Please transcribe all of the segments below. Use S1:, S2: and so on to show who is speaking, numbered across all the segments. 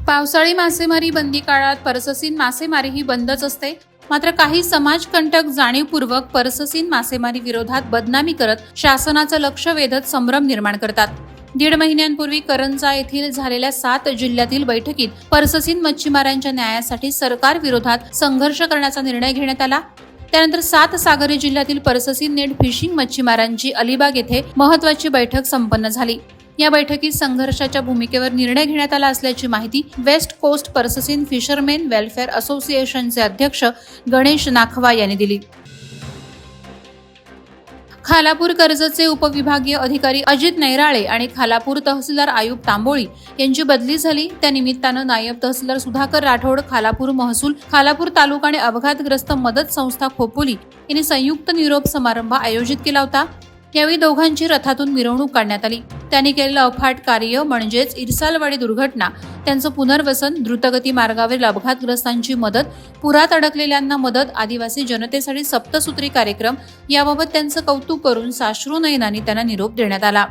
S1: पावसाळी मासेमारी बंदी काळात पर्ससीन मासेमारी ही बंदच असते. मात्र काही समाजकंटक जाणीवपूर्वक पर्ससीन मासेमारी विरोधात बदनामी करत शासनाचं लक्ष वेधत संभ्रम निर्माण करतात. 1.5 महिन्यांपूर्वी करंजा येथील झालेल्या 7 जिल्ह्यातील बैठकीत पर्ससीन मच्छीमारांच्या न्यायासाठी सरकार विरोधात संघर्ष करण्याचा निर्णय घेण्यात आला. त्यानंतर 7 सागरी जिल्ह्यातील पर्ससीन नेट फिशिंग मच्छीमारांची अलिबाग येथे महत्त्वाची बैठक संपन्न झाली. या बैठकीत संघर्षाच्या भूमिकेवर निर्णय घेण्यात आला असल्याची माहिती west coast purse seine fishermen welfare असोसिएशनचे अध्यक्ष गणेश नाखवा यांनी दिली. खालापूर कर्जतचे उपविभागीय अधिकारी अजित नैराळे आणि खालापूर तहसीलदार आयुब तांबोळी यांची बदली झाली. त्या निमित्तानं नायब तहसीलदार सुधाकर राठोड, खालापूर महसूल, खालापूर तालुका आणि अपघातग्रस्त मदत संस्था खोपोली यांनी संयुक्त निरोप समारंभ आयोजित केला होता. यावेळी दोघांची रथातून मिरवणूक काढण्यात आली. त्यांनी केलेलं अफाट कार्य म्हणजेच इरसालवाडी दुर्घटना, त्यांचं पुनर्वसन, द्रुतगती मार्गावरील अपघातग्रस्तांची मदत, पुरात अडकलेल्यांना मदत, आदिवासी जनतेसाठी सप्तसूत्री कार्यक्रम याबाबत त्यांचं कौतुक करून साश्रू नयनांनी त्यांना निरोप देण्यात आला.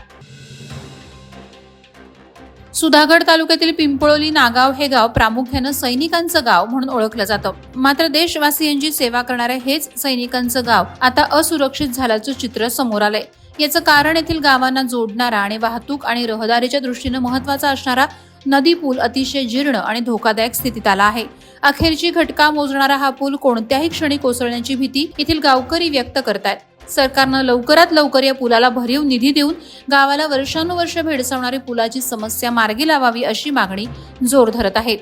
S1: सुधागड तालुक्यातील पिंपळोली नागाव हे गाव प्रामुख्यानं सैनिकांचं गाव म्हणून ओळखलं जातं. मात्र देशवासियांची सेवा करणाऱ्या हेच सैनिकांचं गाव आता असुरक्षित झाल्याचं चित्र समोर आलंय. याचं कारण येथील गावांना जोडणारा आणि वाहतूक आणि रहदारीच्या दृष्टीनं महत्वाचा असणारा नदी पूल अतिशय जीर्ण आणि धोकादायक स्थितीत आला आहे. अखेरची घटका मोजणारा हा पूल कोणत्याही क्षणी कोसळण्याची भीती येथील गावकरी व्यक्त करतायत. सरकारनं लवकरात लवकर या पुलाला भरीव निधी देऊन गावाला वर्षानुवर्ष भेडसावणारी पुलाची समस्या मार्गी लावावी अशी मागणी जोर धरत आहे.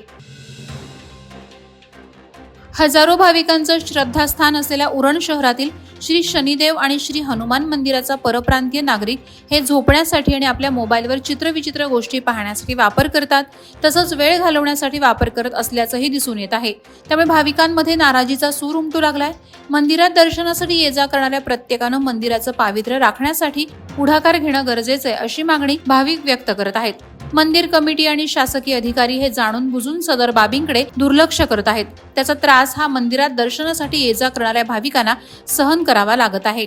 S1: हजारो भाविकांचं श्रद्धास्थान असलेल्या उरण शहरातील श्री शनिदेव आणि श्री हनुमान मंदिराचा परप्रांतीय नागरिक हे झोपण्यासाठी आणि आपल्या मोबाईलवर चित्रविचित्र गोष्टी पाहण्यासाठी वापर करतात. तसंच वेळ घालवण्यासाठी वापर करत असल्याचंही दिसून येत आहे. त्यामुळे भाविकांमध्ये नाराजीचा सूर उमटू लागलाय. मंदिरात दर्शनासाठी ये जा करणाऱ्या प्रत्येकानं मंदिराचं पावित्र्य राखण्यासाठी पुढाकार घेणं गरजेचं आहे अशी मागणी भाविक व्यक्त करत आहेत. मंदिर कमिटी आणि शासकीय अधिकारी हे जाणून बुजून सदर बाबींकडे दुर्लक्ष करत आहेत. त्याचा त्रास हा मंदिरात दर्शनासाठी ये जा करणाऱ्या भाविकांना सहन करावा लागत आहे.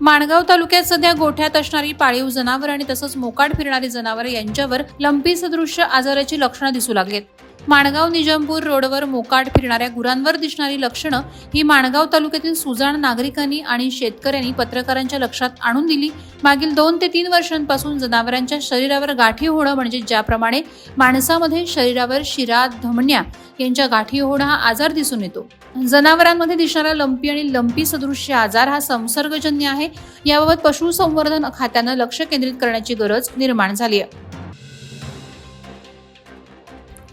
S1: माणगाव तालुक्यात सध्या गोठ्यात असणारी पाळीव जनावर आणि तसंच मोकाट फिरणारी जनावर यांच्यावर लंपी सदृश्य आजाराची लक्षणं दिसू लागलीत. माणगाव निजामपूर रोडवर मोकाट फिरणाऱ्या गुरांवर दिसणारी लक्षणं ही माणगाव तालुक्यातील सुजाण नागरिकांनी आणि शेतकऱ्यांनी पत्रकारांच्या लक्षात आणून दिली. मागील 2 ते 3 वर्षांपासून जनावरांच्या शरीरावर गाठी होणं म्हणजे ज्याप्रमाणे माणसामध्ये शरीरावर शिरा, धमन्या यांच्या गाठी होणं हा आजार दिसून येतो, जनावरांमध्ये दिसणारा लंपी आणि लंपी सदृश्य आजार हा संसर्गजन्य आहे. याबाबत पशुसंवर्धन खात्यानं लक्ष केंद्रित करण्याची गरज निर्माण झाली आहे.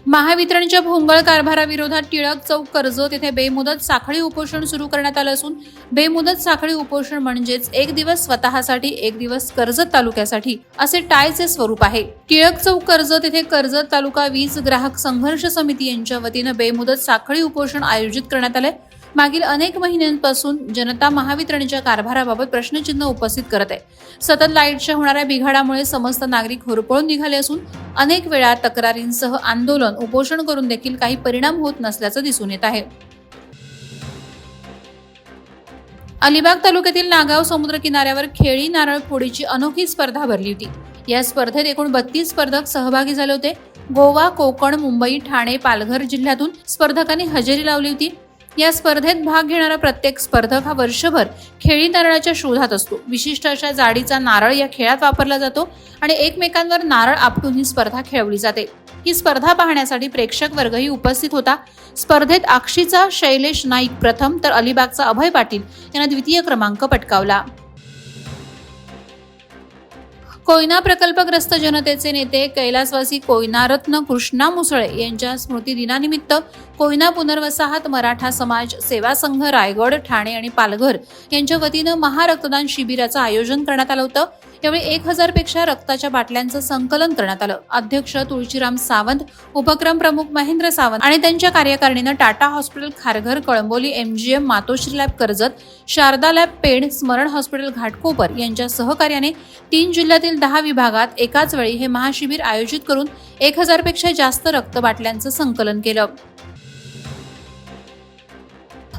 S1: महावितरणच्या भोंगळ कारभाराविरोधात टिळक चौक कर्जत येथे बेमुदत साखळी उपोषण सुरू करण्यात आलं असून बेमुदत साखळी उपोषण म्हणजेच 1 दिवस स्वतःसाठी 1 दिवस कर्जत तालुक्यासाठी असे टाळचे स्वरूप आहे. टिळक चौक कर्जत येथे कर्जत तालुका वीज ग्राहक संघर्ष समिती यांच्या वतीनं बेमुदत साखळी उपोषण आयोजित करण्यात आले. मागील अनेक महिन्यांपासून जनता महावितरणच्या कारभाराबाबत प्रश्नचिन्ह उपस्थित करत आहे. सतत लाईटच्या होणाऱ्या बिघाडामुळे समस्त नागरिक होरपळून निघाले असून अनेक वेळा तक्रारींसह आंदोलन, उपोषण करून देखील काही परिणाम होत नसल्याचं दिसून येत आहे. अलिबाग तालुक्यातील नागाव समुद्र किनाऱ्यावर खेळी नारळ फोडीची अनोखी स्पर्धा भरली होती. या स्पर्धेत एकूण 32 स्पर्धक सहभागी झाले होते. गोवा, कोकण, मुंबई, ठाणे, पालघर जिल्ह्यातून स्पर्धकांनी हजेरी लावली होती. या स्पर्धेत भाग घेणारा प्रत्येक स्पर्धक हा वर्षभर खेळी नारळाच्या शोधात असतो. विशिष्ट अशा जाडीचा नारळ या खेळात वापरला जातो आणि एकमेकांवर नारळ आपटून ही स्पर्धा खेळवली जाते. ही स्पर्धा पाहण्यासाठी प्रेक्षक वर्गही उपस्थित होता. स्पर्धेत आक्षीचा शैलेश नाईक प्रथम तर अलिबागचा अभय पाटील यांना द्वितीय क्रमांक पटकावला. कोयना प्रकल्पग्रस्त जनतेचे नेते कैलासवासी कोयनारत्न कृष्णा मुसळे यांच्या स्मृती दिनानिमित्त कोयना पुनर्वसाहत मराठा समाज सेवा संघ रायगड, ठाणे आणि पालघर यांच्या वतीनं महारक्तदान शिबिराचं आयोजन करण्यात आलं होतं. यावेळी 1000 पेक्षा रक्ताच्या बाटल्यांचं संकलन करण्यात आलं. अध्यक्ष तुळशीराम सावंत, उपक्रम प्रमुख महेंद्र सावंत आणि त्यांच्या कार्यकारिणीनं टाटा हॉस्पिटल खारघर, कळंबोली, MGM, मातोश्री लॅब कर्जत, शारदा लॅब पेण, स्मरण हॉस्पिटल घाटकोपर यांच्या सहकार्याने 3 जिल्ह्यातील 10 विभागात एकाच वेळी हे महाशिबिर आयोजित करून 1000 पेक्षा जास्त रक्तबाटल्यांचं संकलन केलं.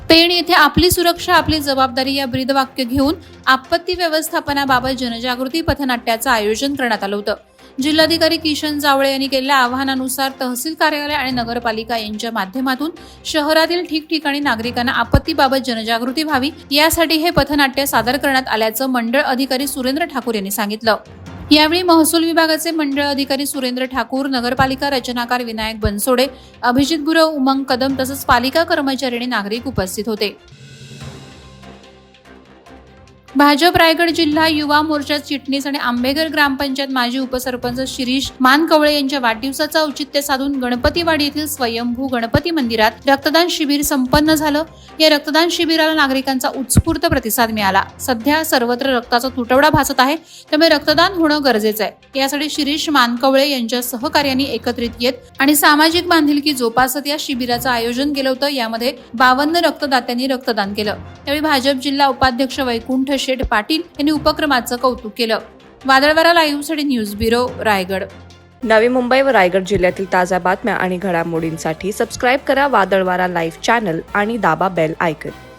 S1: पेण येथे आपली सुरक्षा आपली जबाबदारी या ब्रीदवाक्य घेऊन आपत्ती व्यवस्थापनाबाबत जनजागृती पथनाट्याचं आयोजन करण्यात आलं होतं. जिल्हाधिकारी किशन जावळे यांनी केलेल्या आवाहनानुसार तहसील कार्यालय आणि नगरपालिका यांच्या माध्यमातून शहरातील ठिकठिकाणी नागरिकांना आपत्तीबाबत जनजागृती व्हावी यासाठी हे पथनाट्य सादर करण्यात आल्याचं मंडळ अधिकारी सुरेंद्र ठाकूर यांनी सांगितलं। यावेळी महसूल विभागाचे मंडळ अधिकारी सुरेंद्र ठाकूर, नगरपालिका रचनाकार विनायक बनसोडे, अभिजित गुरव, उमंग कदम तसंच पालिका कर्मचारी आणि नागरिक उपस्थित होते। भाजप रायगड जिल्हा युवा मोर्चा चिटणीस आणि आंबेघर ग्रामपंचायत माजी उपसरपंच शिरीष मानकवळे यांच्या वाढदिवसाचं औचित्य साधून गणपतीवाडी येथील स्वयंभू गणपती मंदिरात रक्तदान शिबिर संपन्न झालं। या रक्तदान शिबिराला नागरिकांचा उत्स्फूर्त प्रतिसाद मिळाला। सध्या सर्वत्र रक्ताचा तुटवडा भासत आहे, त्यामुळे रक्तदान होणं गरजेचं आहे। यासाठी शिरीष मानकवळे यांच्या सहकार्यांनी एकत्रित येत आणि सामाजिक बांधिलकी जोपासत या शिबिराचं आयोजन केलं होतं। यामध्ये 52 रक्तदात्यांनी रक्तदान केलं। त्यावेळी भाजप जिल्हा उपाध्यक्ष वैकुंठ शेठ पाटील यांनी उपक्रमाचं कौतुक केलं। वादळवारा लाईव्हसाठी न्यूज ब्युरो, रायगड।
S2: नवी मुंबई व रायगड जिल्ह्यातील ताज्या बातम्या आणि घडामोडींसाठी सबस्क्राईब करा वादळवारा लाईव्ह चॅनल आणि दाबा बेल आयकॉन।